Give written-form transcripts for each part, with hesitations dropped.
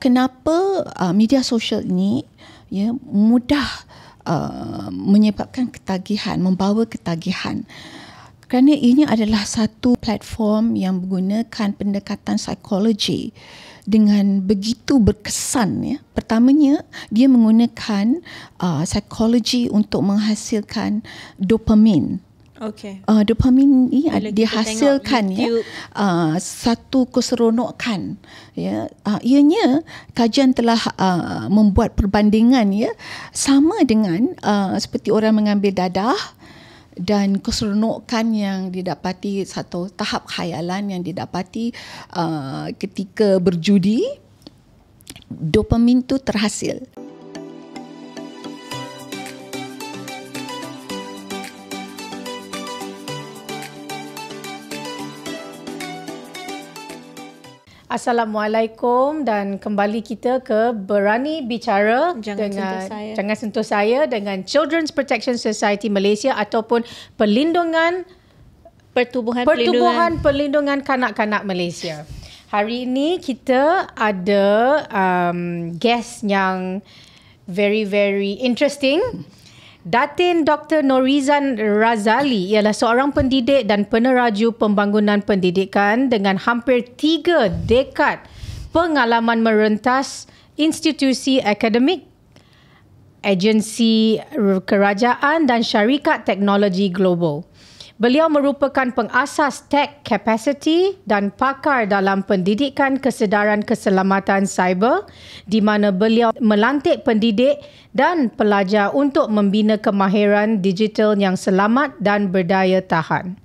kenapa media sosial ini mudah menyebabkan ketagihan, membawa ketagihan. Kerana ini adalah satu platform yang menggunakan pendekatan psikologi dengan begitu berkesan. Pertamanya, dia menggunakan psikologi untuk menghasilkan dopamin. Okay. Dopamin ni dihasilkan satu keseronokan. Ianya kajian telah membuat perbandingan sama dengan seperti orang mengambil dadah dan keseronokan yang didapati, satu tahap khayalan yang didapati ketika berjudi, dopamin tu terhasil. Assalamualaikum dan kembali kita ke Berani Bicara Jangan Sentuh Saya dengan Children's Protection Society Malaysia ataupun Pertubuhan Perlindungan Kanak-Kanak Malaysia. Hari ini kita ada guest yang very very interesting. Datin Dr. Norizan Razali ialah seorang pendidik dan peneraju pembangunan pendidikan dengan hampir 3 dekad pengalaman merentas institusi akademik, agensi kerajaan dan syarikat teknologi global. Beliau merupakan pengasas Tech Capacity dan pakar dalam pendidikan kesedaran keselamatan cyber di mana beliau melantik pendidik dan pelajar untuk membina kemahiran digital yang selamat dan berdaya tahan.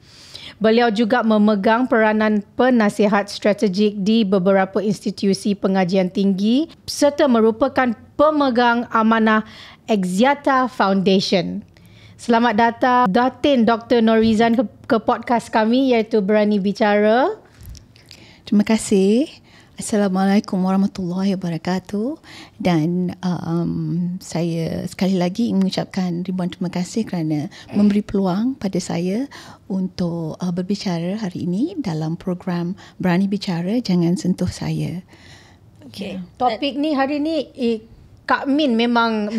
Beliau juga memegang peranan penasihat strategik di beberapa institusi pengajian tinggi serta merupakan pemegang amanah Axiata Foundation. Selamat datang Datin Dr. Norizan ke podcast kami iaitu Berani Bicara. Terima kasih. Assalamualaikum warahmatullahi wabarakatuh. Dan saya sekali lagi mengucapkan ribuan terima kasih kerana memberi peluang pada saya untuk berbicara hari ini dalam program Berani Bicara Jangan Sentuh Saya. Okay. Topik ni hari ni Kak Min memang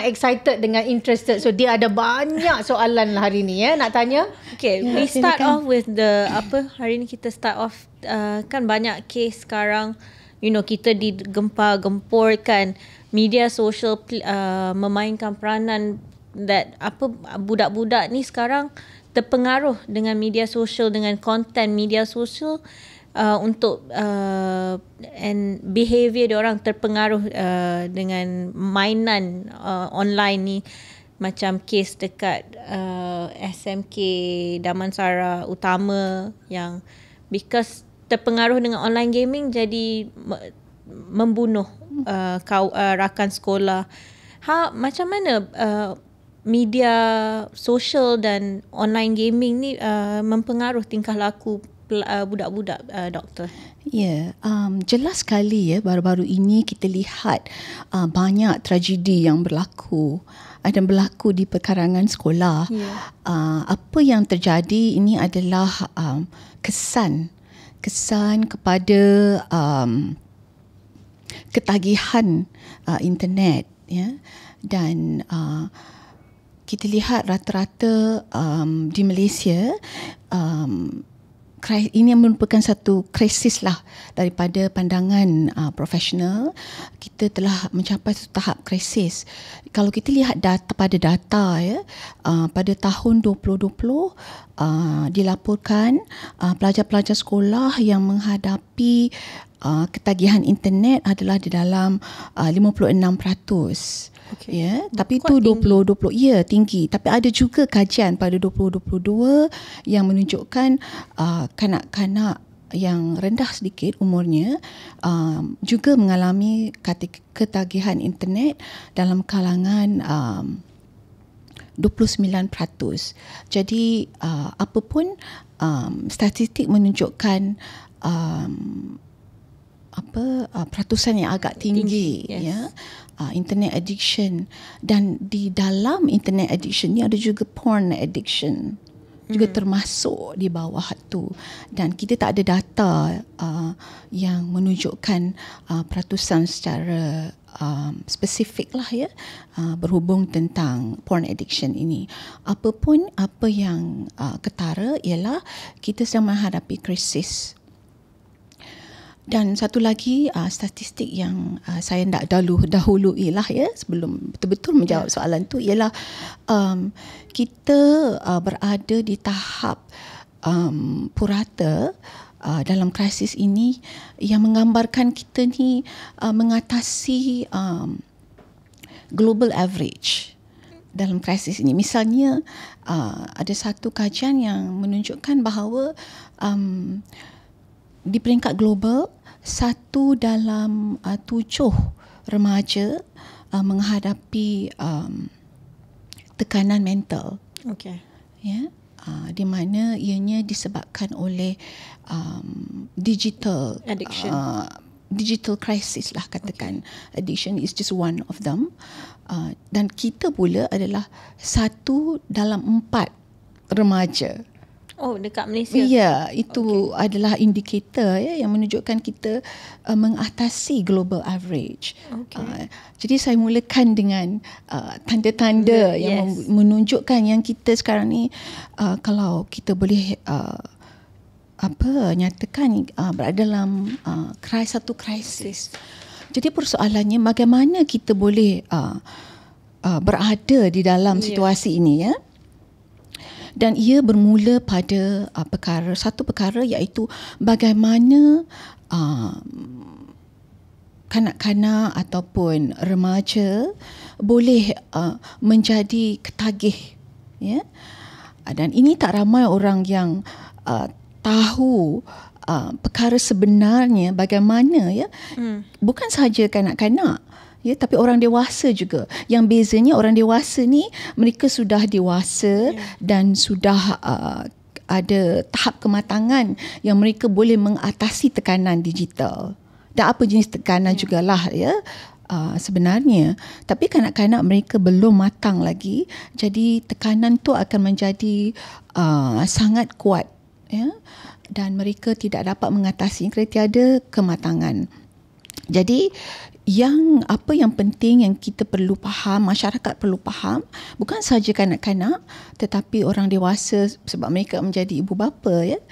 excited dengan interested. So dia ada banyak soalan hari ni nak tanya. Okay, we start off with hari ni kita start off kan banyak kes sekarang, kita digempar-gemporkan media sosial memainkan peranan that budak-budak ni sekarang terpengaruh dengan media sosial, dengan konten media sosial. Untuk and behavior diorang terpengaruh dengan mainan online ni, macam kes dekat SMK Damansara Utama yang because terpengaruh dengan online gaming jadi membunuh rakan sekolah. Macam mana media sosial dan online gaming ni mempengaruhi tingkah laku budak-budak, doktor? Jelas sekali baru-baru ini kita lihat banyak tragedi yang berlaku di perkarangan sekolah. Apa yang terjadi ini adalah kesan kepada ketagihan internet dan kita lihat rata-rata di Malaysia ini merupakan satu krisis lah daripada pandangan profesional. Kita telah mencapai satu tahap krisis. Kalau kita lihat data pada tahun 2020 dilaporkan pelajar-pelajar sekolah yang menghadapi ketagihan internet adalah di dalam 56%. Tapi itu 2020 tinggi. Tapi ada juga kajian pada 2022 yang menunjukkan kanak-kanak yang rendah sedikit umurnya juga mengalami ketagihan internet dalam kalangan 29%. Jadi apapun statistik menunjukkan peratusan yang agak tinggi. Internet addiction, dan di dalam internet addiction ni ada juga porn addiction. juga termasuk di bawah tu, dan kita tak ada data yang menunjukkan peratusan secara spesifik lah ya, berhubung tentang porn addiction ini. Apa yang ketara ialah kita sedang menghadapi krisis. Dan satu lagi statistik yang saya nak dahului lah ya, sebelum betul-betul menjawab soalan tu, ialah kita berada di tahap purata dalam krisis ini yang menggambarkan kita ni mengatasi global average dalam krisis ini. Misalnya ada satu kajian yang menunjukkan bahawa di peringkat global, 1 dalam 7 remaja menghadapi tekanan mental. Okay. Ya, di mana ianya disebabkan oleh digital addiction. Digital crisis lah katakan. Okay. Addiction is just one of them. Dan kita pula adalah 1 dalam 4 remaja. Oh, dekat Malaysia. Ya, itu adalah indikator ya yang menunjukkan kita mengatasi global average. Okay. Jadi saya mulakan dengan tanda-tanda yang menunjukkan yang kita sekarang ni kalau kita boleh nyatakan berada dalam satu krisis. Jadi persoalannya bagaimana kita boleh berada di dalam situasi ini ya. Dan ia bermula pada satu perkara iaitu bagaimana kanak-kanak ataupun remaja boleh menjadi ketagih ya. Dan ini tak ramai orang yang tahu perkara sebenarnya bagaimana ya. Bukan sahaja kanak-kanak ya, tapi orang dewasa juga. Yang bezanya orang dewasa ni mereka sudah dewasa dan sudah ada tahap kematangan yang mereka boleh mengatasi tekanan digital. Dan apa jenis tekanan jugalah ya sebenarnya. Tapi kanak-kanak mereka belum matang lagi. Jadi tekanan tu akan menjadi sangat kuat ya, dan mereka tidak dapat mengatasi kerana tiada kematangan. Jadi apa yang penting yang kita perlu faham, masyarakat perlu faham, bukan sahaja kanak-kanak tetapi orang dewasa sebab mereka menjadi ibu bapa ya.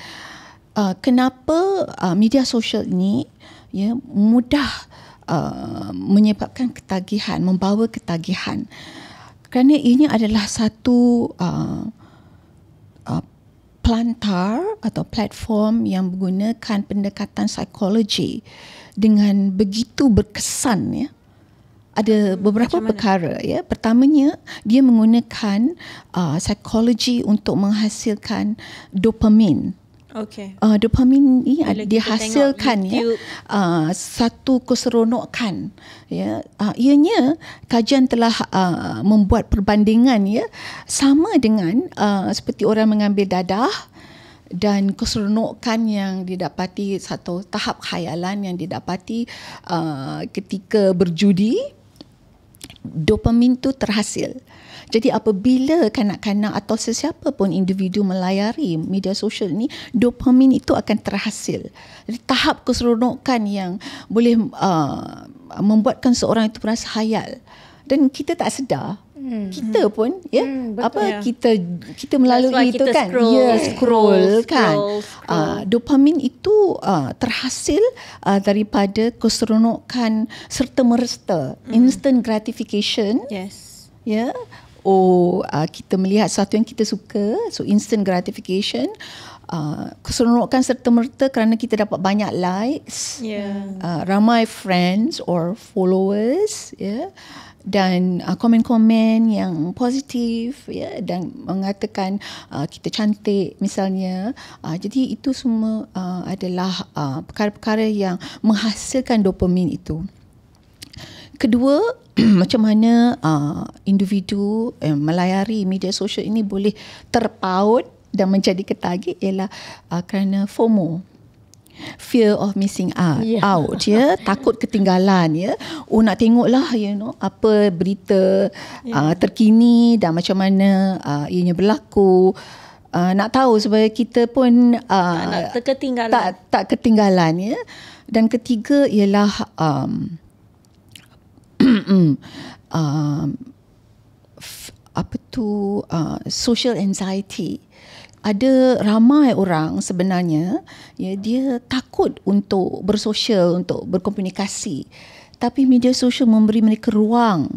Kenapa media sosial ini ya mudah menyebabkan ketagihan, membawa ketagihan? Kerana ini adalah satu pelantar atau platform yang menggunakan pendekatan psikologi dengan begitu berkesan ya. Ada beberapa perkara ya. Pertamanya, dia menggunakan psikologi untuk menghasilkan dopamin. Okay. Dopamin ni dihasilkan ya satu keseronokan ya. Ianya kajian telah membuat perbandingan ya, sama dengan seperti orang mengambil dadah dan keseronokan yang didapati, satu tahap khayalan yang didapati ketika berjudi, dopamin tu terhasil. Jadi apabila kanak-kanak atau sesiapa pun individu melayari media sosial ini, dopamin itu akan terhasil. Jadi tahap keseronokan yang boleh membuatkan seorang itu merasa khayal. Dan kita tak sedar. Kita pun ya kita melalui itu kan scroll kan. Dopamin itu terhasil daripada keseronokan serta merta, instant gratification. Ya. Kita melihat sesuatu yang kita suka, so instant gratification, keseronokan serta merta kerana kita dapat banyak likes, ramai friends or followers, dan komen-komen yang positif, dan mengatakan kita cantik misalnya. Jadi itu semua adalah perkara-perkara yang menghasilkan dopamin itu. Kedua, macam mana individu melayari media sosial ini boleh terpaut dan menjadi ketagih ialah kerana FOMO, fear of missing out, ya, takut ketinggalan ya. Nak tengoklah apa berita terkini dan macam mana ianya berlaku. nak tahu supaya kita pun nak terketinggalan. tak ketinggalan ya. Dan ketiga ialah social anxiety. Ada ramai orang sebenarnya ya, dia takut untuk bersosial, untuk berkomunikasi. Tapi media sosial memberi mereka ruang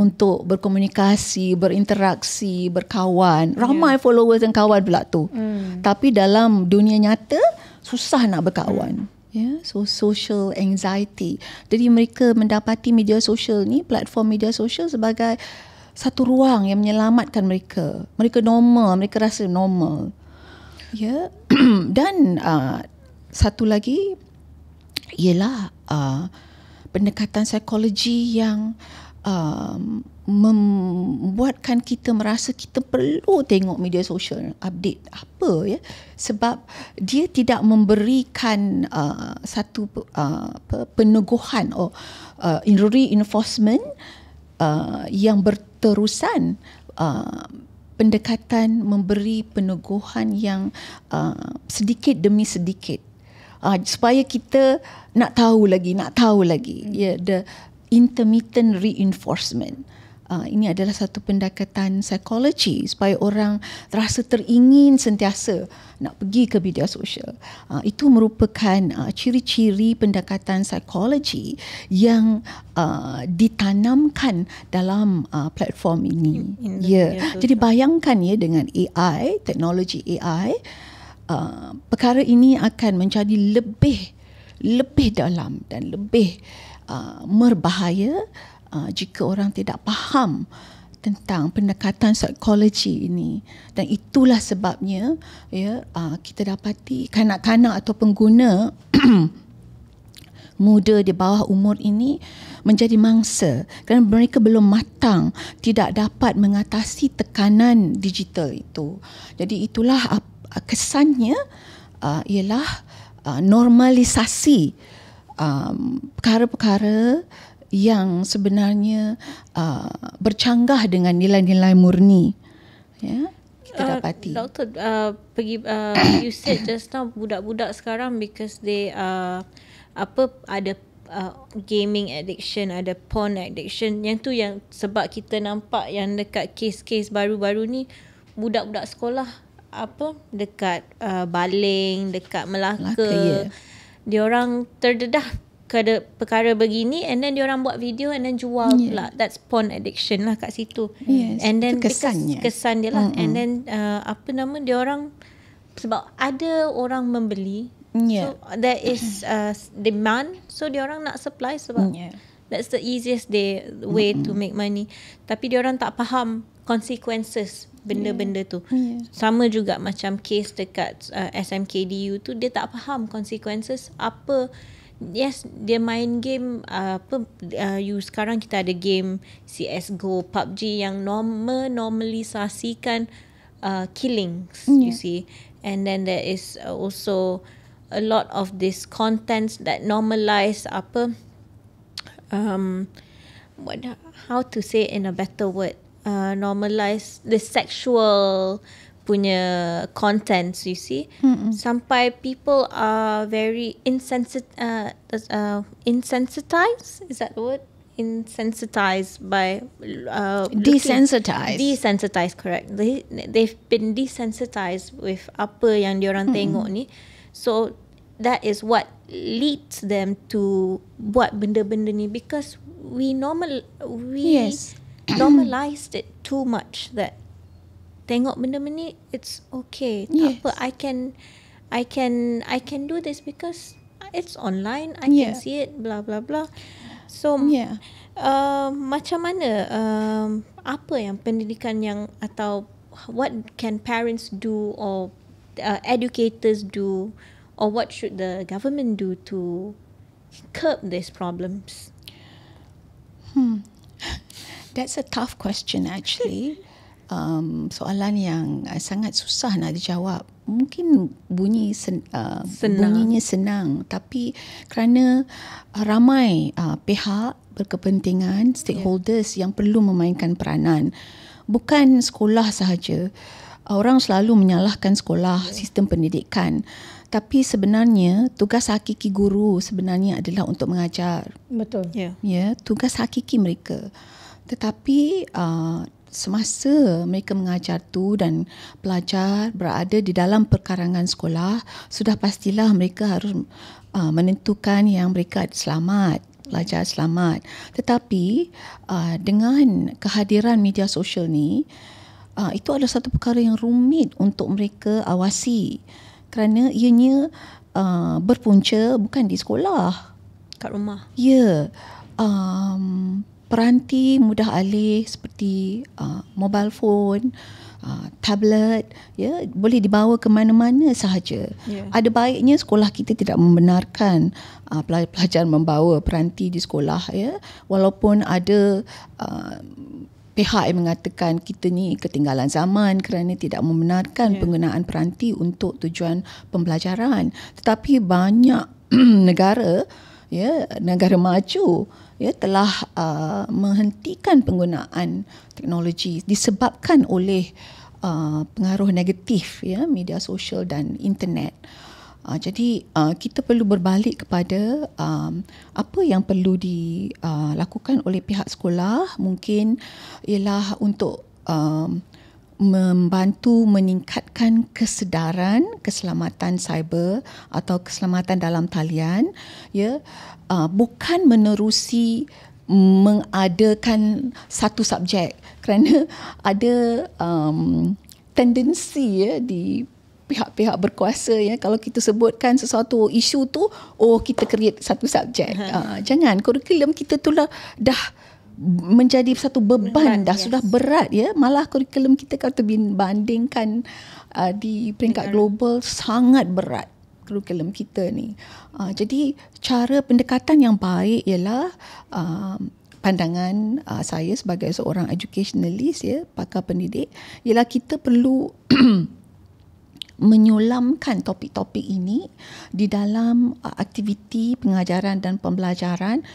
untuk berkomunikasi, berinteraksi, berkawan. Ramai followers dan kawan pula tu. Tapi dalam dunia nyata susah nak berkawan. Ya, so social anxiety. Jadi mereka mendapati media sosial ni, platform media sosial sebagai satu ruang yang menyelamatkan mereka. Mereka normal, mereka rasa normal. Ya. Dan satu lagi ialah pendekatan psikologi yang membuatkan kita merasa kita perlu tengok media sosial, update apa ya, sebab dia tidak memberikan satu peneguhan reinforcement yang berterusan. Pendekatan memberi peneguhan yang sedikit demi sedikit, supaya kita nak tahu lagi. Ya, the intermittent reinforcement. Ini adalah satu pendekatan psikologi supaya orang rasa teringin sentiasa nak pergi ke media sosial. Itu merupakan ciri-ciri pendekatan psikologi yang ditanamkan dalam platform ini. Ya, jadi bayangkan ya, dengan AI, teknologi AI, perkara ini akan menjadi lebih dalam dan lebih berbahaya jika orang tidak faham tentang pendekatan psikologi ini. Dan itulah sebabnya ya, kita dapati kanak-kanak atau pengguna muda di bawah umur ini menjadi mangsa kerana mereka belum matang, tidak dapat mengatasi tekanan digital itu. Jadi itulah kesannya ialah normalisasi perkara-perkara yang sebenarnya bercanggah dengan nilai-nilai murni. Ya, kita dapati. Doktor, you said just now budak-budak sekarang because they ada gaming addiction, ada porn addiction. Yang tu yang sebab kita nampak yang dekat kes-kes baru-baru ni budak-budak sekolah dekat baling, dekat Melaka. Diorang terdedah ke perkara begini, and then diorang buat video and then jual pula. That's porn addiction lah kat situ. Yes, and then kesannya. Kesan dia lah. And then diorang, sebab ada orang membeli, so there is demand, so diorang nak supply sebab that's the easiest way to make money. Tapi diorang tak faham consequences benda-benda tu. Sama juga macam case dekat SMKDU tu, dia tak faham consequences apa. Yes, dia main game sekarang kita ada game CSGO, PUBG yang normalisasikan killings, you see. And then there is also a lot of this contents that normalize how to say in a better word, normalize the sexual punya contents, you see. Sampai people are very insensitized, is that the word? Insensitized by desensitized, correct. They've been desensitized with apa yang diorang tengok ni. So that is what leads them to buat benda-benda ni, because we normalized it too much, that tengok benda-benda ni it's okay. Tak apa, I can do this because it's online, I can see it, blah blah blah. So macam mana apa yang pendidikan yang, atau what can parents do, or educators do, or what should the government do to curb these problems? That's a tough question actually. Soalan yang sangat susah nak dijawab. Mungkin bunyinya senang, tapi kerana ramai pihak berkepentingan, stakeholders yang perlu memainkan peranan. Bukan sekolah sahaja, orang selalu menyalahkan sekolah, sistem pendidikan. Tapi sebenarnya tugas hakiki guru sebenarnya adalah untuk mengajar. Betul. Ya, tugas hakiki mereka. Tetapi semasa mereka mengajar tu dan pelajar berada di dalam perkarangan sekolah, sudah pastilah mereka harus menentukan yang mereka selamat, pelajar selamat. Tetapi dengan kehadiran media sosial ni, itu adalah satu perkara yang rumit untuk mereka awasi. Kerana ianya berpunca bukan di sekolah, kat rumah. Ya, peranti mudah alih seperti mobile phone, tablet, ya, boleh dibawa ke mana-mana sahaja. Ada baiknya sekolah kita tidak membenarkan pelajar membawa peranti di sekolah, ya, walaupun ada pihak yang mengatakan kita ni ketinggalan zaman kerana tidak membenarkan penggunaan peranti untuk tujuan pembelajaran. Tetapi banyak negara, ya, negara maju, ya, telah menghentikan penggunaan teknologi disebabkan oleh pengaruh negatif, ya, media sosial dan internet. Jadi kita perlu berbalik kepada apa yang perlu dilakukan oleh pihak sekolah. Mungkin ialah untuk membantu meningkatkan kesedaran keselamatan cyber atau keselamatan dalam talian, ya, bukan menerusi mengadakan satu subjek, kerana ada tendensi, ya, di pihak-pihak berkuasa, ya, kalau kita sebutkan sesuatu isu tu, kita create satu subjek. Jangan, kurikulum kita tu lah dah menjadi satu beban, dah sudah berat, ya. Malah kurikulum kita kalau bandingkan di peringkat global sangat berat kurikulum kita ni. Jadi cara pendekatan yang baik ialah pandangan saya sebagai seorang educationalist, ya, pakar pendidik, ialah kita perlu menyulamkan topik-topik ini di dalam aktiviti pengajaran dan pembelajaran.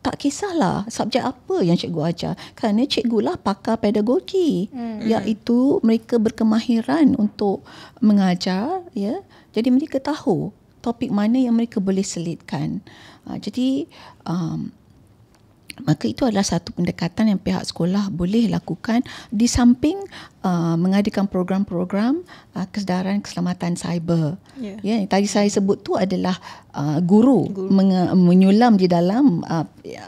Tak kisahlah subjek apa yang cikgu ajar, kerana cikgu lah pakar pedagogi, iaitu mereka berkemahiran untuk mengajar, ya. Jadi mereka tahu topik mana yang mereka boleh selitkan. Jadi maka itu adalah satu pendekatan yang pihak sekolah boleh lakukan di samping mengadakan program-program kesedaran keselamatan cyber. Ya, tadi saya sebut tu adalah guru. Menyulam di dalam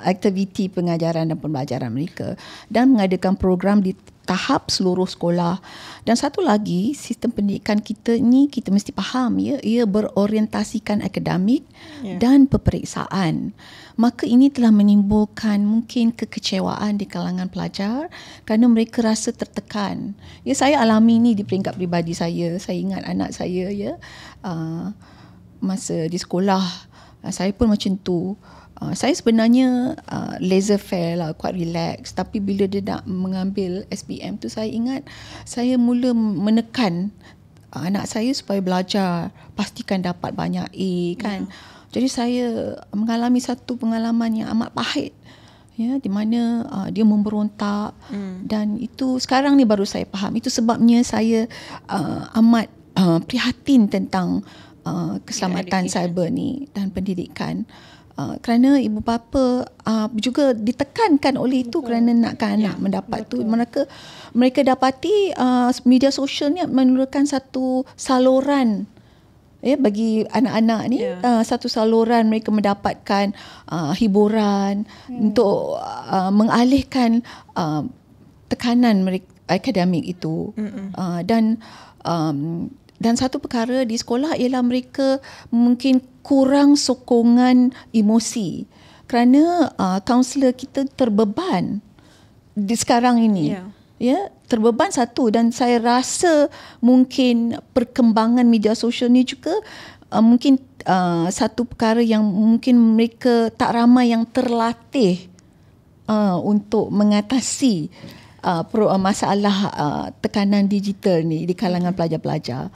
aktiviti pengajaran dan pembelajaran mereka dan mengadakan program di tahap seluruh sekolah. Dan satu lagi, sistem pendidikan kita ni kita mesti faham, ya, ia berorientasikan akademik dan peperiksaan. Maka ini telah menimbulkan mungkin kekecewaan di kalangan pelajar kerana mereka rasa tertekan. Ya, saya alami ni di peringkat peribadi saya. Saya ingat anak saya, ya, masa di sekolah, saya pun macam tu. Saya sebenarnya laissez-faire lah, quite relax. Tapi bila dia nak mengambil SPM tu, saya ingat saya mula menekan anak saya supaya belajar, pastikan dapat banyak A, kan. Jadi saya mengalami satu pengalaman yang amat pahit, ya, di mana dia memberontak. Dan itu sekarang ni baru saya faham. Itu sebabnya saya amat prihatin tentang keselamatan cyber ni dan pendidikan. Kerana ibu bapa juga ditekankan oleh itu. Kerana nakkan anak mendapat tu. Mereka dapati media sosial ni memerlukan satu saluran, ya, bagi anak-anak ni, satu saluran mereka mendapatkan hiburan untuk mengalihkan tekanan mereka akademik itu. Dan satu perkara di sekolah ialah mereka mungkin kurang sokongan emosi kerana kaunselor kita terbeban di sekarang ini. Ya, terbeban satu. Dan saya rasa mungkin perkembangan media sosial ni juga mungkin satu perkara yang mungkin mereka tak ramai yang terlatih untuk mengatasi masalah tekanan digital ni di kalangan pelajar-pelajar.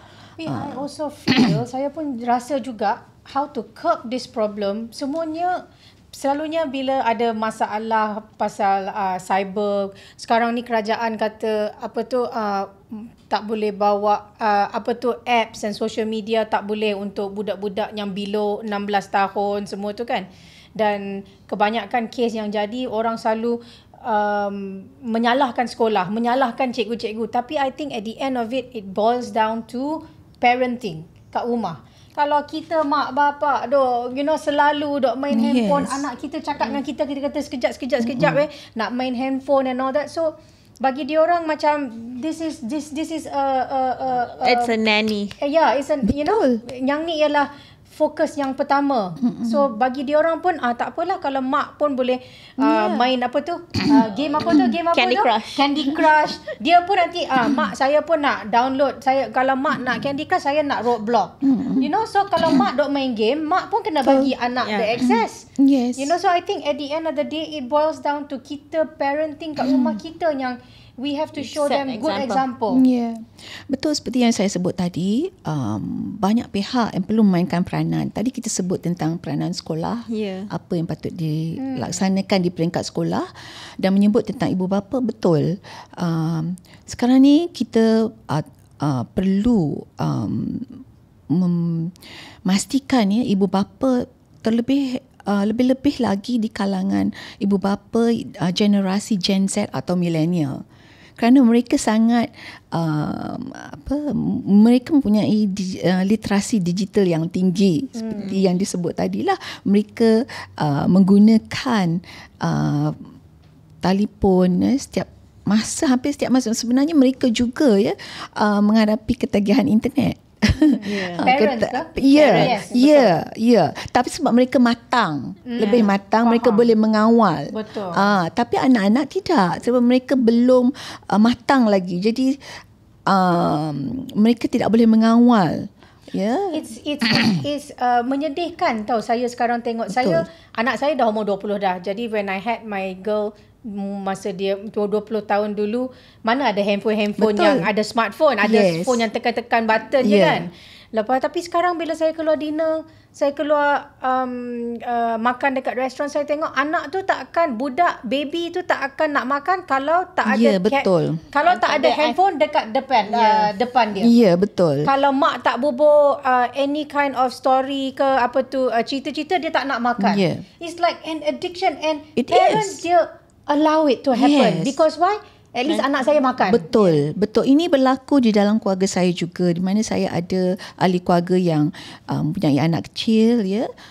I also feel, saya pun rasa juga how to curb this problem. Semuanya selalunya bila ada masalah pasal cyber, sekarang ni kerajaan kata tak boleh bawa apps and social media, tak boleh untuk budak-budak yang below 16 tahun semua tu kan. Dan kebanyakan kes yang jadi, orang selalu menyalahkan sekolah, menyalahkan cikgu-cikgu. Tapi I think at the end of it boils down to parenting kat rumah. Kalau kita mak bapak selalu main handphone, anak kita cakap dengan kita kata sekejap nak main handphone and all that. So bagi dia orang macam this is it's a nanny. It's yang ni ialah fokus yang pertama. So bagi dia orang pun tak apalah kalau mak pun boleh main game Candy Crush. Dia pun nanti mak saya pun nak download. Kalau mak nak Candy Crush, saya nak Roblox. So kalau mak dok main game, mak pun kena bagi anak the access. Yes. So I think at the end of the day it boils down to kita parenting kat rumah kita yang we have to show them good example. Betul seperti yang saya sebut tadi, banyak pihak yang perlu memainkan peranan. Tadi kita sebut tentang peranan sekolah, apa yang patut dilaksanakan di peringkat sekolah, dan menyebut tentang ibu bapa. Betul. Sekarang ni kita perlu memastikan ibu bapa lebih-lebih lagi di kalangan ibu bapa generasi Gen Z atau millennial. Kerana mereka sangat mereka mempunyai literasi digital yang tinggi, seperti yang disebut tadilah. Mereka menggunakan telefon hampir setiap masa. Sebenarnya mereka juga menghadapi ketagihan internet. Parents lah. Tapi sebab mereka matang, lebih matang, faham. Mereka boleh mengawal. Betul. Tapi anak-anak tidak, sebab mereka belum matang lagi. Jadi mereka tidak boleh mengawal. It's menyedihkan tau. Saya sekarang tengok, anak saya dah umur 20 dah. Jadi when I had my girl, masa dia 20 tahun dulu, mana ada handphone yang ada smartphone, ada phone yang tekan-tekan button je kan. Lepas tapi sekarang bila saya keluar dinner, saya keluar makan dekat restoran, saya tengok anak tu baby tu tak akan nak makan kalau tak ada kalau tak ada handphone dekat depan dia. Ya, betul. Kalau mak tak bubur any kind of story ke cerita-cerita, dia tak nak makan. It's like an addiction, and parents dia allow it to happen. Because why? At least anak saya makan. Betul. Ini berlaku di dalam keluarga saya juga, di mana saya ada ahli keluarga yang mempunyai anak kecil,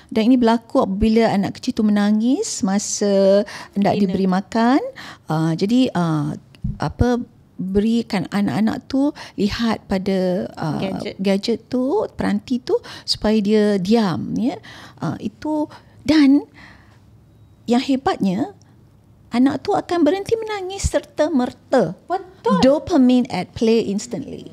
dan ini berlaku apabila anak kecil tu menangis masa hendak diberi makan. Jadi berikan anak-anak tu lihat pada gadget tu, peranti tu, supaya dia diam. Itu, dan yang hebatnya, anak tu akan berhenti menangis serta-merta. Betul. Dopamine at play instantly.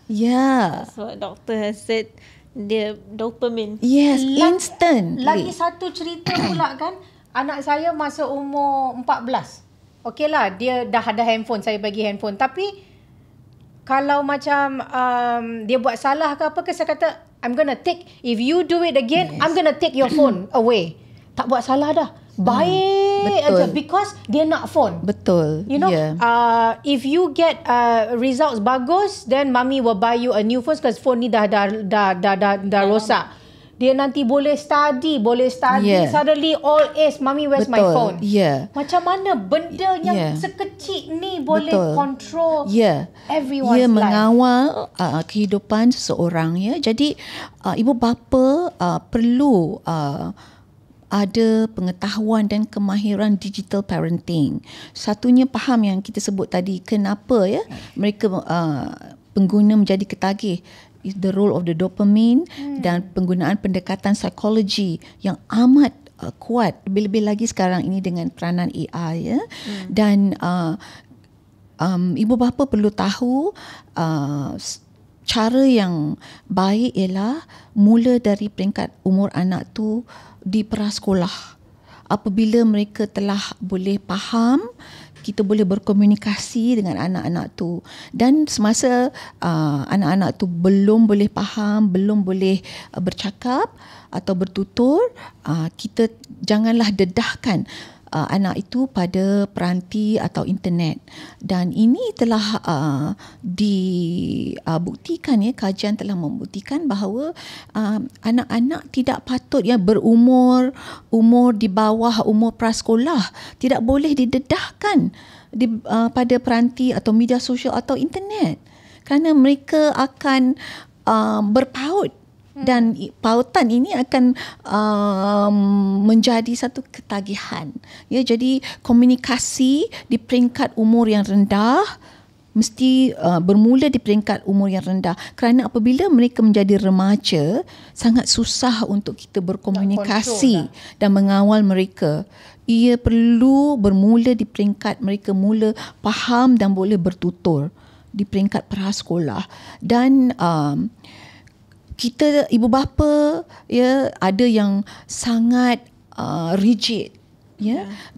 That's what doctor has said. Dia dopamine. Yes, instant. Lagi satu cerita pula kan, anak saya masa umur 14. Okey lah, dia dah ada handphone, saya bagi handphone. Tapi kalau macam dia buat salah ke apa ke, saya kata, if you do it again, I'm gonna take your phone away. Tak buat salah dah. Baik aja, because dia nak phone. Betul. If you get results bagus, then mommy will buy you a new phone, because phone ni dah rosak. Dia nanti boleh study. Suddenly all A's, mommy where's my phone? Macam mana benda yang sekecil ni boleh control everyone's life. Mengawal kehidupan seseorang. Jadi ibu bapa perlu ada pengetahuan dan kemahiran digital parenting. Satunya faham yang kita sebut tadi, kenapa mereka pengguna menjadi ketagih, the role of the dopamine, dan penggunaan pendekatan psikologi yang amat kuat, lebih-lebih lagi sekarang ini dengan peranan AI. Dan ibu bapa perlu tahu cara yang baik ialah mula dari peringkat umur anak tu di prasekolah. Apabila mereka telah boleh faham kita boleh berkomunikasi dengan anak-anak tu. Dan semasa anak-anak tu belum boleh faham, belum boleh bercakap atau bertutur, kita janganlah dedahkan anak itu pada peranti atau internet. Dan ini telah dibuktikan, kajian telah membuktikan bahawa anak-anak tidak patut berumur di bawah umur prasekolah tidak boleh didedahkan pada peranti atau media sosial atau internet, kerana mereka akan berpaut. Dan pautan ini akan menjadi satu ketagihan. Jadi komunikasi di peringkat umur yang rendah mesti bermula di peringkat umur yang rendah, kerana apabila mereka menjadi remaja sangat susah untuk kita berkomunikasi dan mengawal mereka. Ia perlu bermula di peringkat mereka mula faham dan boleh bertutur di peringkat prasekolah. Dan kita ibu bapa ada yang sangat rigid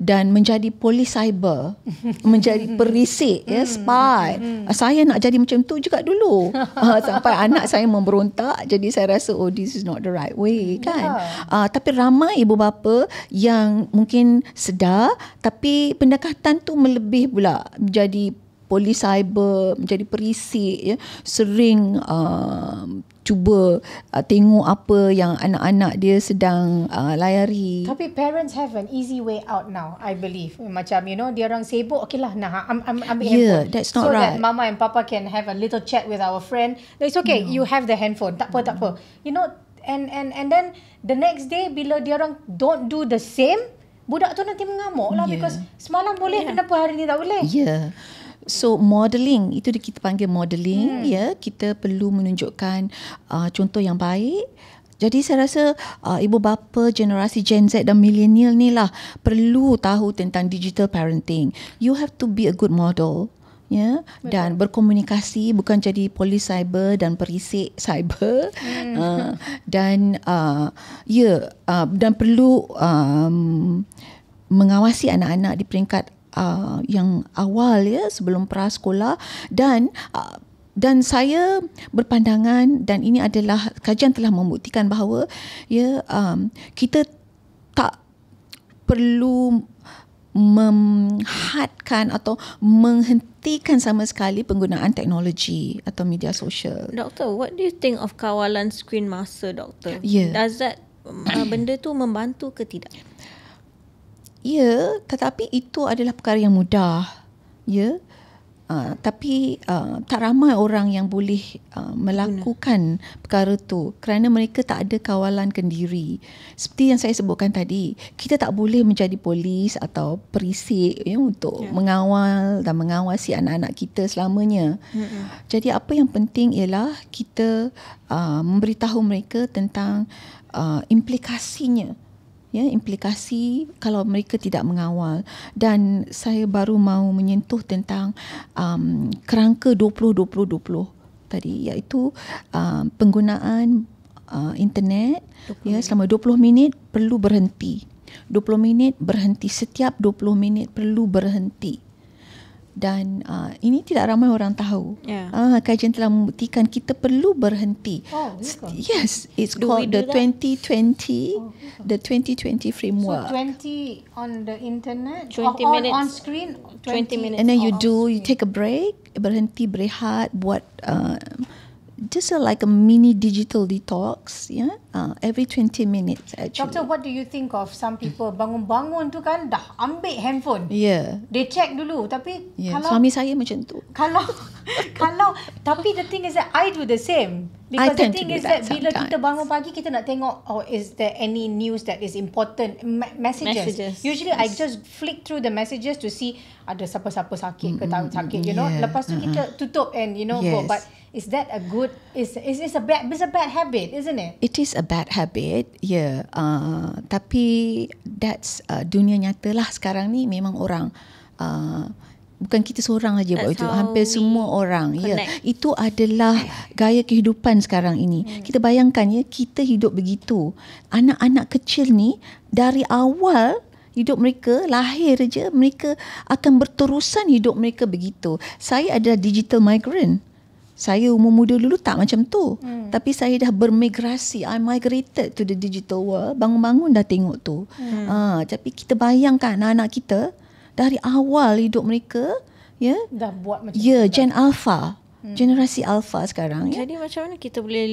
dan menjadi polis cyber, menjadi perisik spy. Saya nak jadi macam tu juga dulu sampai anak saya memberontak. Jadi saya rasa this is not the right way kan. Tapi ramai ibu bapa yang mungkin sedar, tapi pendekatan tu melebih pula, menjadi polis cyber, menjadi perisik, sering cuba tengok apa yang anak-anak dia sedang layari. Tapi parents have an easy way out now, I believe. Macam dia orang sibuk, okay lah, ambil handphone. That's not right. So that mama and papa can have a little chat with our friend. It's okay, you have the handphone. Tak apa. And then the next day bila dia orang don't do the same, budak tu nanti mengamuk lah because semalam boleh, kenapa hari ni tak boleh? So modeling, itu kita panggil modeling. Kita perlu menunjukkan contoh yang baik. Jadi saya rasa ibu bapa generasi Gen Z dan millennial ni lah perlu tahu tentang digital parenting. You have to be a good model. Dan berkomunikasi, bukan jadi polis cyber dan perisik cyber. Dan perlu mengawasi anak-anak di peringkat yang awal sebelum prasekolah. Dan saya berpandangan, dan ini adalah kajian telah membuktikan bahawa kita tak perlu menghadkan atau menghentikan sama sekali penggunaan teknologi atau media sosial. Doktor, what do you think of kawalan skrin masa, doktor? Does that benda tu membantu ke tidak? Tetapi itu adalah perkara yang mudah. Tapi tak ramai orang yang boleh melakukan perkara tu kerana mereka tak ada kawalan kendiri. Seperti yang saya sebutkan tadi, kita tak boleh menjadi polis atau perisik untuk mengawal dan mengawasi anak-anak kita selamanya. Jadi apa yang penting ialah kita memberitahu mereka tentang implikasinya. Implikasi kalau mereka tidak mengawal. Dan saya baru mahu menyentuh tentang kerangka 20-20-20 tadi, iaitu penggunaan internet selama 20 minit perlu berhenti. 20 minit berhenti, setiap 20 minit perlu berhenti. Dan ini tidak ramai orang tahu. Kajian telah membuktikan kita perlu berhenti. Yes, it's called the 2020 the 2020 framework. So 20 on the internet, 20 minutes on screen, 20 minutes. And then you take a break, berhenti, berehat, buat just like a mini digital detox, every 20 minutes actually. Doctor, what do you think of some people bangun-bangun tu kan dah ambil handphone? They check dulu, tapi kalau suami saya macam tu. Kalau tapi the thing is that I do the same. Because the thing is that bila kita bangun pagi, kita nak tengok, is there any news that is important? Messages. Usually I just flick through the messages to see ada siapa-siapa sakit ke tak sakit, Lepas tu kita tutup and go. But is that a good? It's a bad habit, isn't it? It is a bad habit, tapi that's dunia nyata lah sekarang ni. Memang orang bukan kita seorang aja buat itu, hampir semua orang. Itu adalah gaya kehidupan sekarang ini. Kita bayangkan kita hidup begitu. Anak-anak kecil ni dari awal Hidup mereka lahir je, mereka akan berterusan hidup mereka begitu. Saya adalah digital migrant. Saya umur muda dulu tak macam tu. Tapi saya dah bermigrasi. I migrated to the digital world. Bangun-bangun dah tengok tu. Tapi kita bayangkan anak-anak kita dari awal hidup mereka, dah buat macam Gen Alpha. Generasi Alpha sekarang. Jadi macam mana kita boleh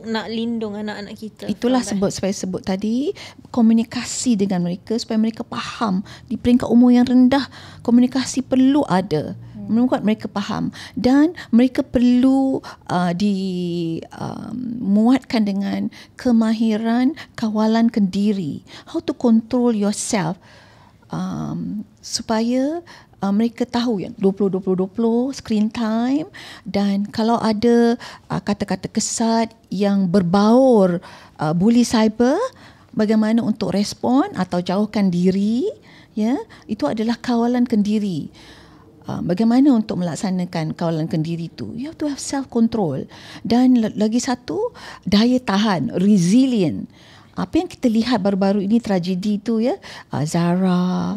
nak lindung anak-anak kita? Itulah saya sebut tadi, komunikasi dengan mereka supaya mereka faham. Di peringkat umur yang rendah, komunikasi perlu ada. Membuat mereka faham, dan mereka perlu dimuatkan dengan kemahiran kawalan kendiri, how to control yourself, supaya mereka tahu yang 20-20-20 screen time, dan kalau ada kata-kata kesat yang berbaur bully cyber, bagaimana untuk respon atau jauhkan diri, itu adalah kawalan kendiri. Bagaimana untuk melaksanakan kawalan kendiri tu? You have to have self control. Dan lagi satu, daya tahan, resilient. Apa yang kita lihat baru-baru ini, tragedi tu Zara,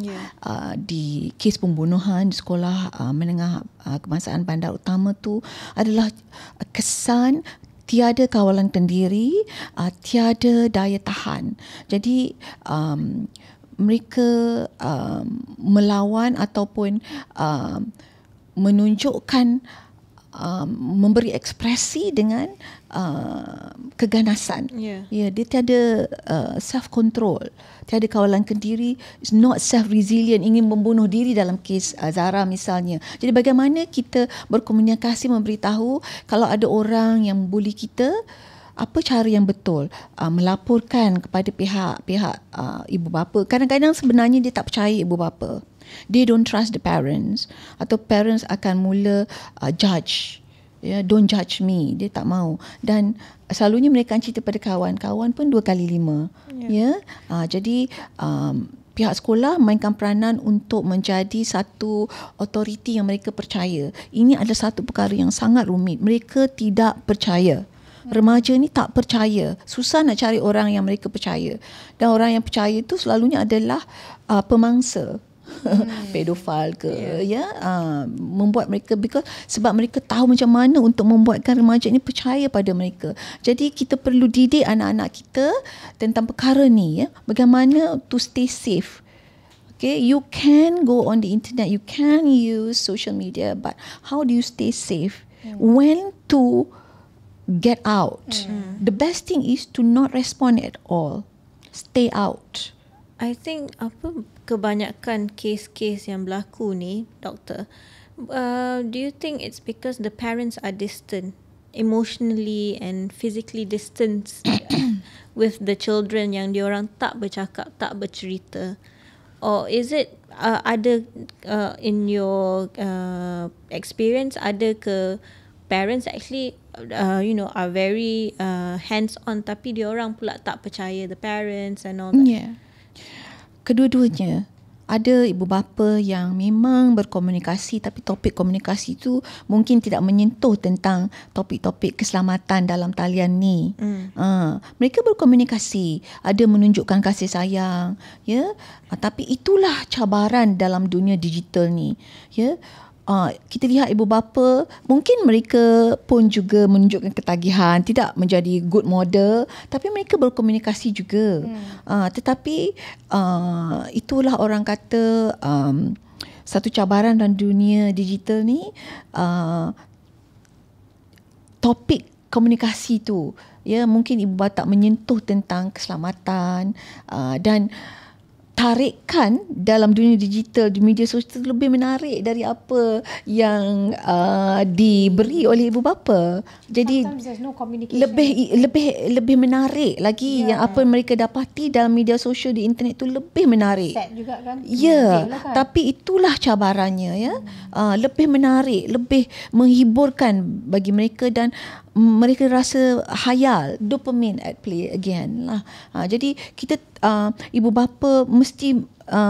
di kes pembunuhan di sekolah menengah kebangsaan Bandar Utama tu adalah kesan tiada kawalan kendiri, tiada daya tahan. Jadi mereka melawan ataupun menunjukkan, memberi ekspresi dengan keganasan. Dia tiada self control, tiada kawalan kendiri, is not self resilient, ingin membunuh diri dalam kes Zara misalnya. Jadi bagaimana kita berkomunikasi, memberitahu kalau ada orang yang bully kita, apa cara yang betul, melaporkan kepada pihak ibu bapa. Kadang-kadang sebenarnya dia tak percaya ibu bapa. They don't trust the parents, atau parents akan mula judge. Don't judge me. Dia tak mau. Dan selalunya mereka akan cerita pada kawan. Kawan pun 2 kali 5. Jadi pihak sekolah mainkan peranan untuk menjadi satu authority yang mereka percaya. Ini adalah satu perkara yang sangat rumit. Mereka tidak percaya. Remaja ni tak percaya. Susah nak cari orang yang mereka percaya. Dan orang yang percaya tu selalunya adalah pemangsa. Pedofil ke, membuat mereka, sebab mereka tahu macam mana untuk membuatkan remaja ni percaya pada mereka. Jadi kita perlu didik anak-anak kita tentang perkara ni, bagaimana to stay safe. Okay, you can go on the internet, you can use social media, but how do you stay safe? When to get out? The best thing is to not respond at all. Stay out. I think kebanyakan kes-kes yang berlaku ni, doktor, do you think it's because the parents are distant, emotionally and physically distant with the children, yang diorang tak bercakap, tak bercerita? Or is it ada in your experience, ada ke parents actually are very hands on, tapi diorang pula tak percaya the parents and all that? Kedua-duanya. Ada ibu bapa yang memang berkomunikasi, tapi topik komunikasi itu mungkin tidak menyentuh tentang topik-topik keselamatan dalam talian ni. Mereka berkomunikasi, ada menunjukkan kasih sayang, tapi itulah cabaran dalam dunia digital ni. Kita lihat ibu bapa, mungkin mereka pun juga menunjukkan ketagihan, tidak menjadi good model, tapi mereka berkomunikasi juga. Tetapi itulah orang kata satu cabaran dalam dunia digital ni, topik komunikasi tu, mungkin ibu bapa tak menyentuh tentang keselamatan, dan tarikan dalam dunia digital, di media sosial lebih menarik dari apa yang diberi oleh ibu bapa. Jadi lebih menarik lagi yang apa mereka dapati dalam media sosial di internet tu lebih menarik. Sad juga kan? Kan? Tapi itulah cabarannya, lebih menarik, lebih menghiburkan bagi mereka, dan mereka rasa hayal, dopamine at play again lah. Jadi kita ibu bapa mesti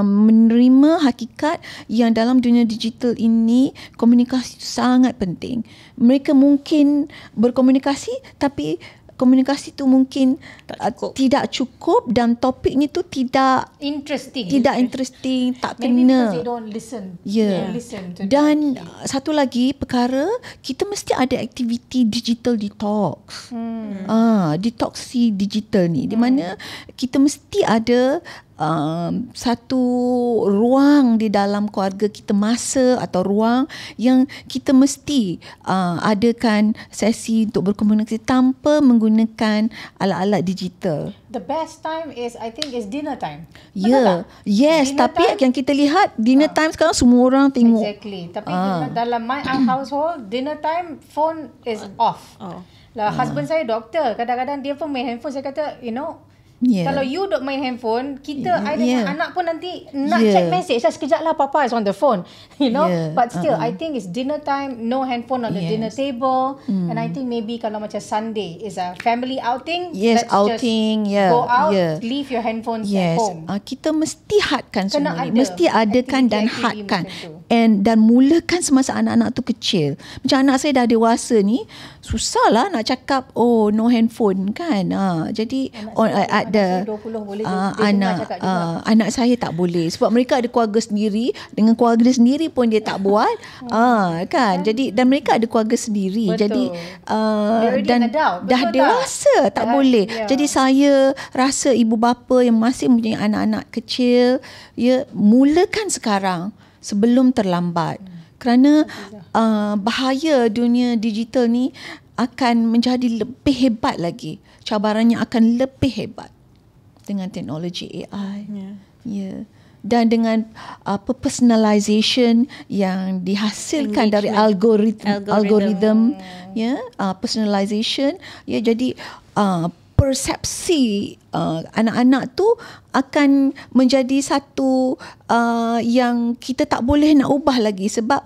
menerima hakikat yang dalam dunia digital ini komunikasi itu sangat penting. Mereka mungkin berkomunikasi, tapi komunikasi tu mungkin Tak cukup. tidak cukup dan topiknya tu tidak Interesting. tak Maybe because they kena. don't listen. Ya. Listen to Dan satu lagi perkara, kita mesti ada aktiviti digital detox. Detox si digital ni, di mana kita mesti ada satu ruang di dalam keluarga kita, masa atau ruang yang kita mesti adakan sesi untuk berkomunikasi tanpa menggunakan alat-alat digital. The best time is, I think, is dinner time. Ya, yes. Dinner Tapi time- yang kita lihat dinner time sekarang semua orang tengok. Exactly. Tapi dalam my household, dinner time, phone is off. Lah, husband saya doktor. Kadang-kadang dia pun main handphone. Saya kata, Yeah. kalau you duk main handphone, kita, I Yeah. dengan anak pun nanti nak Yeah. check message. Sekejap lah, Papa is on the phone. Yeah. But still, I think it's dinner time, no handphone on the Yes. dinner table. And I think maybe kalau macam Sunday is a family outing. Yes, let's outing, just yeah, go out, yeah. leave your handphones at Yes, home. kita mesti hadkan Kena semua ni. ada Mesti adakan dan aktiviti-aktiviti hadkan. macam tu. Dan mulakan semasa anak-anak tu kecil. Macam anak saya dah dewasa ni, susahlah nak cakap no handphone kan. Jadi Anak saya 20 boleh dia dengar cakap juga. anak saya tak boleh sebab mereka ada keluarga sendiri, dengan keluarga sendiri pun dia tak buat. Kan. Jadi dan mereka ada keluarga sendiri. Betul. Jadi already dan an adult. dah Betul tak? dewasa tak boleh. Ya. Jadi saya rasa ibu bapa yang masih mempunyai anak-anak kecil, mulakan sekarang sebelum terlambat. Kerana bahaya dunia digital ni akan menjadi lebih hebat lagi. Cabarannya akan lebih hebat dengan teknologi AI. Ya. Dan dengan personalization yang dihasilkan dari algoritma, personalization, jadi persepsi anak-anak tu akan menjadi satu yang kita tak boleh nak ubah lagi sebab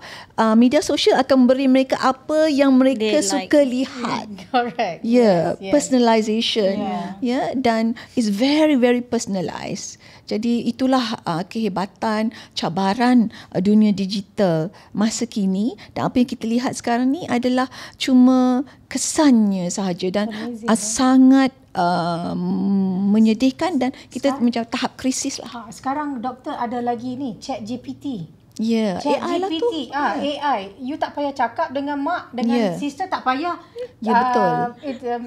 media sosial akan beri mereka apa yang mereka suka lihat. Correct. Yeah, Yes. personalization. Dan it's very very personalized. Jadi itulah kehebatan, cabaran dunia digital masa kini, dan apa yang kita lihat sekarang ni adalah cuma kesannya sahaja dan sangat menyedihkan dan kita macam tahap krisis lah. Sekarang doktor ada lagi ni, ChatGPT. Ya, AI lah tu. ChatGPT, AI. You tak payah cakap dengan mak, dengan sister tak payah. Ya, betul.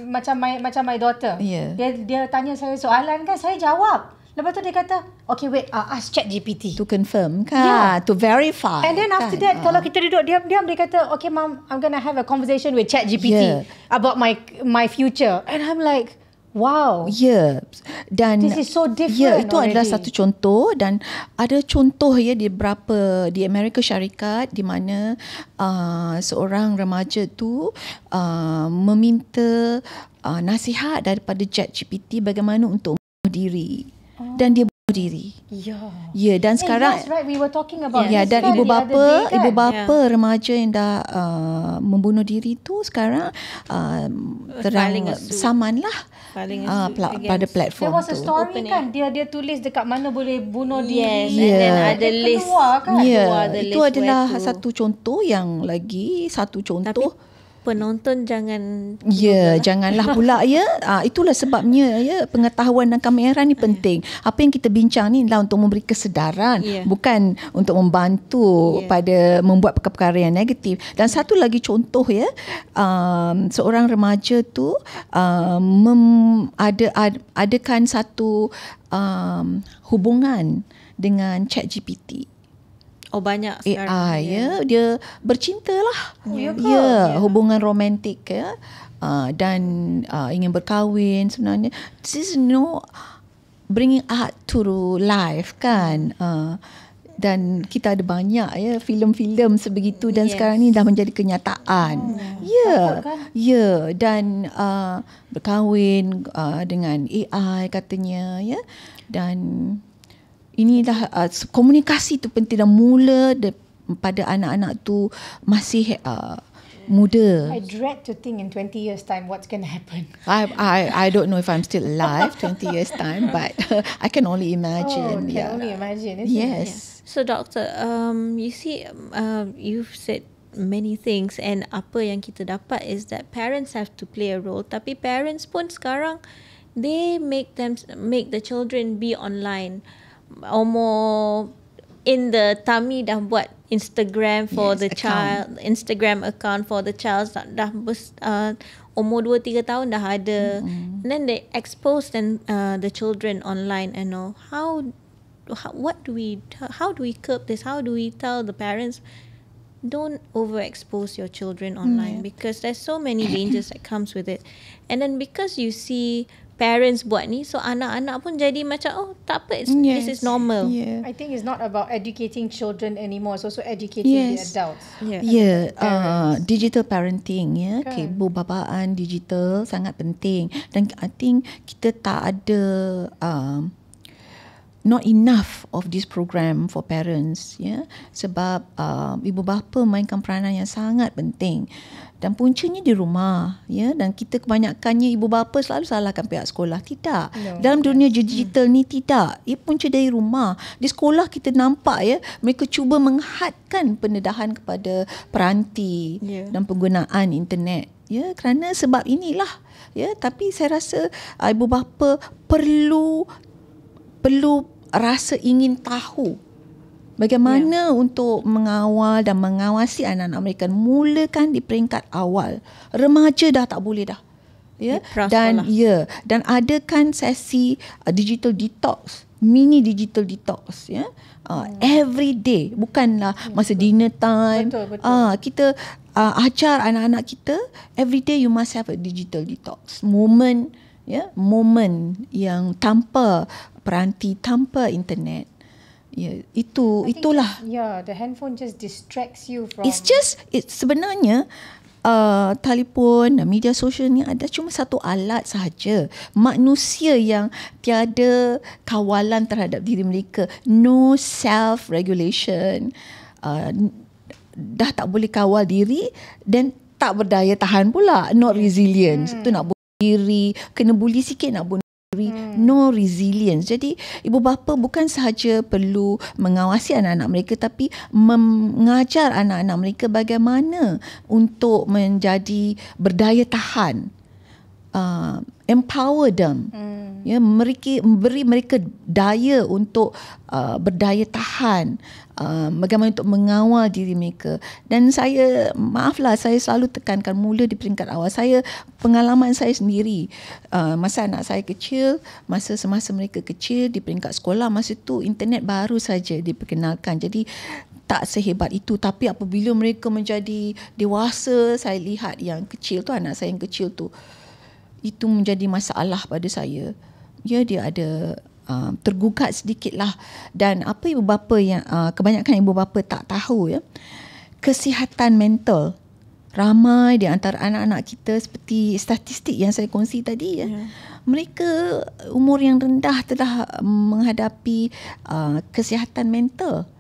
Macam my daughter. Ya. Dia tanya saya soalan kan, saya jawab. Lepas tu dia kata, okay wait, ask ChatGPT. To confirm kan, to verify. And then after that, kalau kita duduk diam-diam, dia kata, okay mom, I'm gonna have a conversation with ChatGPT about my future. And I'm like, wow. Ya. Dan This is so different itu adalah already. satu contoh, dan ada contoh di Amerika Syarikat di mana seorang remaja tu meminta nasihat daripada ChatGPT bagaimana untuk bunuh diri. Dan dia bunuh diri. Ya, dan sekarang that's right, we were talking about ya, this dan kan ibu the other day kan? bapa remaja yang dah membunuh diri tu sekarang Filing a suit. saman lah Filing a suit pada against- platform There was a tu. story Open kan, dia tulis dekat mana boleh bunuh Yes, diri. and then Yeah. ada Dia list. keluar kan? keluar Ya, the itu list adalah where to- satu contoh. Yang lagi satu contoh. Penonton jangan Ya, janganlah pula itulah sebabnya pengetahuan dan kamera ni penting. Apa yang kita bincang ni adalah untuk memberi kesedaran, bukan untuk membantu pada membuat perkara-perkara yang negatif. Dan satu lagi contoh seorang remaja tu adakan satu hubungan dengan ChatGPT. banyak sekarang. AI dia bercinta lah. Hubungan romantik dan ingin berkahwin sebenarnya. This is bringing art to life kan. Dan kita ada banyak filem-filem sebegitu, dan sekarang ni dah menjadi kenyataan. Dan berkahwin dengan AI katanya dan inilah komunikasi tu penting, dan mula pada anak-anak tu masih muda. I dread to think in 20 years time what's going to happen. I don't know if I'm still alive 20 years time, but I can only imagine. Can only imagine, isn't it? Yes. So doctor, you see, you've said many things, and apa yang kita dapat is that parents have to play a role. Tapi parents pun sekarang they make the children be online. Umur in the tummy dah buat Instagram for the child, Instagram account for the child, dah umur 2-3 tahun dah ada. And then they expose the children online and all. How do we curb this? How do we tell the parents, don't overexpose your children online, because there's so many dangers that comes with it. And then because you see parents buat ni, so anak-anak pun jadi macam, oh tak apa, this is normal. I think it's not about educating children anymore, it's also educating the adults. Digital parenting, kebubabaan digital sangat penting, dan I think kita tak ada not enough of this program for parents, sebab ibu bapa mainkan peranan yang sangat penting, dan puncanya di rumah, dan kita kebanyakannya ibu bapa selalu salahkan pihak sekolah. Tidak, dalam dunia digital ni tidak, ia punca dari rumah. Di sekolah kita nampak mereka cuba menghadkan pendedahan kepada peranti dan penggunaan internet, kerana sebab inilah, tapi saya rasa ibu bapa perlu rasa ingin tahu bagaimana untuk mengawal dan mengawasi anak-anak mereka. Mulakan di peringkat awal. Remaja dah tak boleh dah. Dan adakan sesi digital detox, mini digital detox, every day, bukanlah masa dinner time. Betul. Kita ajar anak-anak kita, every day you must have a digital detox moment, moment yang tanpa peranti, tanpa internet. Itulah. The handphone just distracts you from. It's sebenarnya telefon dan media sosial ni ada cuma satu alat sahaja. Manusia yang tiada kawalan terhadap diri mereka, no self regulation, dah tak boleh kawal diri dan tak berdaya tahan pula, not resilience. Tu nak bunuh diri, kena bully sikit nak bunuh diri, no resilience. Jadi ibu bapa bukan sahaja perlu mengawasi anak-anak mereka, tapi mengajar anak-anak mereka bagaimana untuk menjadi berdaya tahan, empower them, beri mereka daya untuk berdaya tahan, bagaimana untuk mengawal diri mereka. Dan saya selalu tekankan mula di peringkat awal. Pengalaman saya sendiri, masa anak saya kecil, semasa mereka kecil di peringkat sekolah, masa tu internet baru saja diperkenalkan, jadi tak sehebat itu. Tapi apabila mereka menjadi dewasa, saya lihat yang kecil tu, anak saya yang kecil tu, itu menjadi masalah pada saya. Dia ada tergugat sedikit lah. Dan apa ibu bapa yang kebanyakan ibu bapa tak tahu, kesihatan mental ramai di antara anak-anak kita, seperti statistik yang saya kongsi tadi, mereka umur yang rendah telah menghadapi kesihatan mental,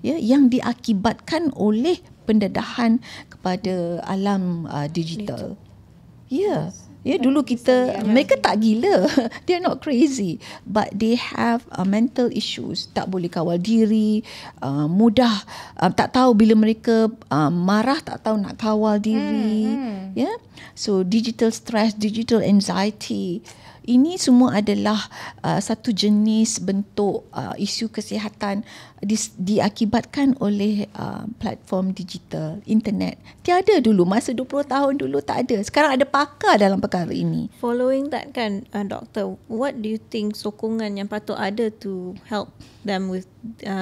yang diakibatkan oleh pendedahan kepada alam digital. Dulu mereka tak gila. They're not crazy, but they have mental issues. Tak boleh kawal diri, mudah tak tahu bila mereka marah, tak tahu nak kawal diri. So digital stress, digital anxiety, ini semua adalah satu jenis bentuk isu kesihatan diakibatkan oleh platform digital, internet. Tiada dulu, masa 20 tahun dulu tak ada. Sekarang ada pakar dalam perkara ini. Following that kan, Doktor, what do you think sokongan yang patut ada to help them with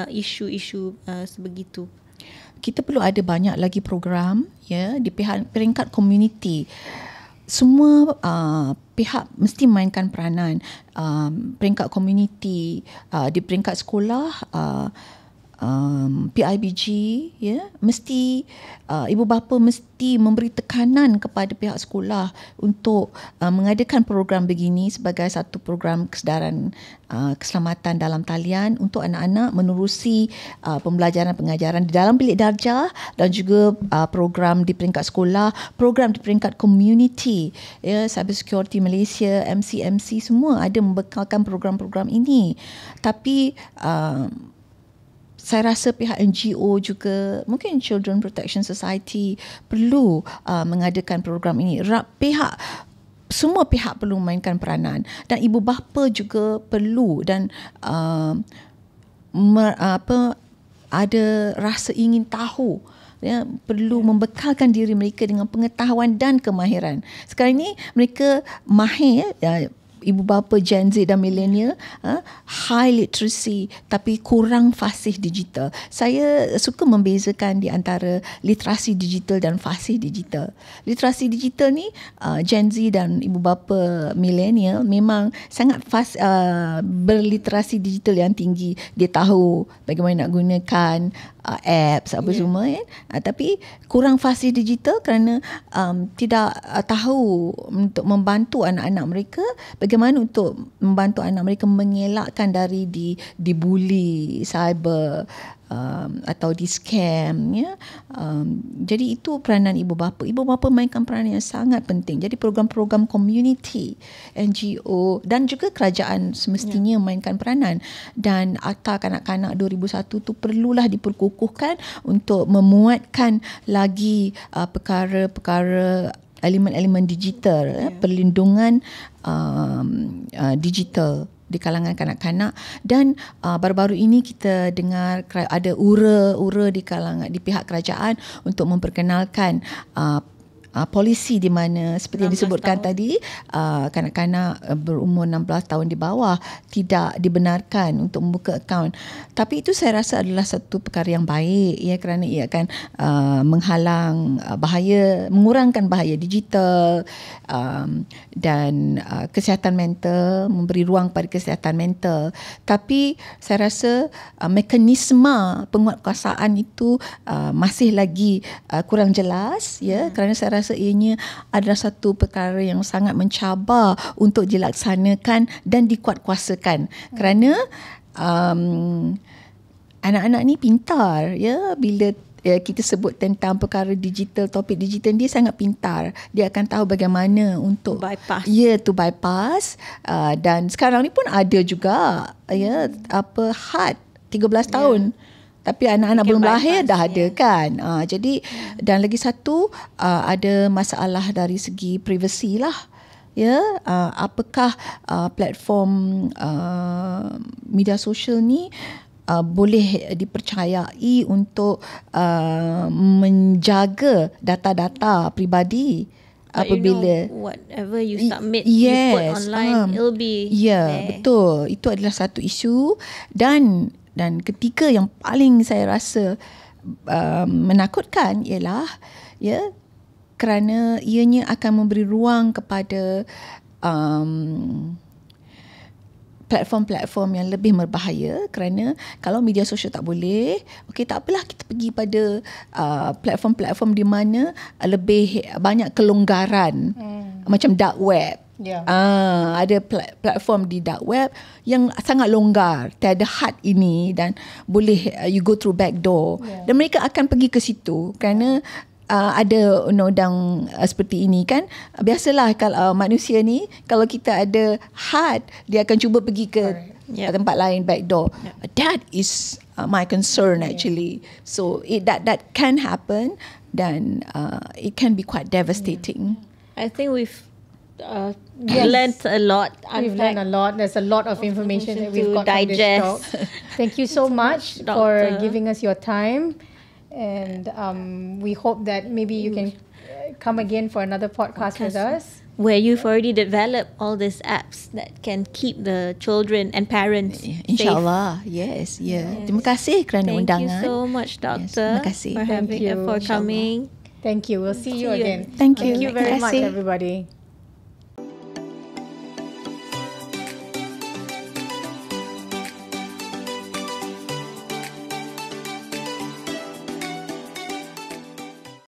isu-isu sebegitu? Kita perlu ada banyak lagi program di peringkat komuniti. Semua pihak mesti mainkan peranan. Peringkat komuniti, di peringkat sekolah, PIBG, mesti ibu bapa mesti memberi tekanan kepada pihak sekolah untuk mengadakan program begini sebagai satu program kesedaran keselamatan dalam talian untuk anak-anak menerusi pembelajaran pengajaran di dalam bilik darjah, dan juga program di peringkat sekolah, program di peringkat community, Cyber Security Malaysia, MCMC, semua ada membekalkan program-program ini. Tapi saya rasa pihak NGO juga, mungkin Children Protection Society perlu mengadakan program ini. Semua pihak perlu memainkan peranan, dan ibu bapa juga perlu, dan ada rasa ingin tahu, ya, perlu membekalkan diri mereka dengan pengetahuan dan kemahiran. Sekarang ini mereka mahir, ya, ibu bapa Gen Z dan millennial, high literacy tapi kurang fasih digital. Saya suka membezakan di antara literasi digital dan fasih digital. Literasi digital ni Gen Z dan ibu bapa millennial memang sangat berliterasi digital yang tinggi. Dia tahu bagaimana nak gunakan apps apa semua, kan? Tapi kurang fasih digital kerana tidak tahu untuk membantu anak-anak mereka, bagaimana untuk membantu anak mereka mengelakkan dari dibuli cyber atau di scam, ya. Jadi itu peranan ibu bapa. Ibu bapa mainkan peranan yang sangat penting. Jadi program-program community, NGO dan juga kerajaan semestinya mainkan peranan. Dan Akta Kanak-Kanak 2001 tu perlulah diperkukuhkan untuk memuatkan lagi perkara-perkara elemen-elemen digital, perlindungan digital di kalangan kanak-kanak. Dan baru-baru ini kita dengar ada ura-ura di pihak kerajaan untuk memperkenalkan polisi di mana seperti yang disebutkan tadi, kanak-kanak berumur 16 tahun di bawah tidak dibenarkan untuk membuka akaun. Tapi itu saya rasa adalah satu perkara yang baik, ya, kerana ia akan menghalang mengurangkan bahaya digital, dan kesihatan mental, memberi ruang pada kesihatan mental. Tapi saya rasa mekanisme penguatkuasaan itu masih lagi kurang jelas, ya, kerana saya rasa ianya adalah satu perkara yang sangat mencabar untuk dilaksanakan dan dikuatkuasakan, kerana anak-anak ni pintar, ya. Bila kita sebut tentang perkara digital, topik digital, dia sangat pintar. Dia akan tahu bagaimana untuk bypass. To bypass. Dan sekarang ni pun ada juga, ya, had 13 tahun. Tapi anak-anak belum lahir dah ada, kan. Jadi dan lagi satu, ada masalah dari segi privasi lah, ya. Apakah platform media sosial ni boleh dipercayai untuk menjaga data-data peribadi? Apabila whatever you submit, you put online, it'll be there. Betul. Itu adalah satu isu. Dan ketiga yang paling saya rasa menakutkan ialah, ya, kerana ianya akan memberi ruang kepada platform-platform yang lebih berbahaya. Kerana kalau media sosial tak boleh, okey, tak apalah, kita pergi pada platform-platform di mana lebih banyak kelonggaran, macam dark web. Ada platform di dark web yang sangat longgar, tiada had ini, dan boleh you go through back door, dan mereka akan pergi ke situ kerana ada undang-undang seperti ini, kan. Biasalah kalau manusia ni, kalau kita ada had, dia akan cuba pergi ke tempat lain, back door. That is my concern actually. So that can happen, dan it can be quite devastating. I think we've learned a lot. We've learned a lot. There's a lot of information that we've got from this talk. Thank you so much for giving us your time. And we hope that maybe you can come again for another podcast with us, where you've already developed all these apps that can keep the children and parents InsyaAllah. Yes. Terima kasih kerana undangan. Thank you so much, Doctor. Terima kasih. For coming. Thank you. We'll see you again. Thank you. Thank you very much, everybody.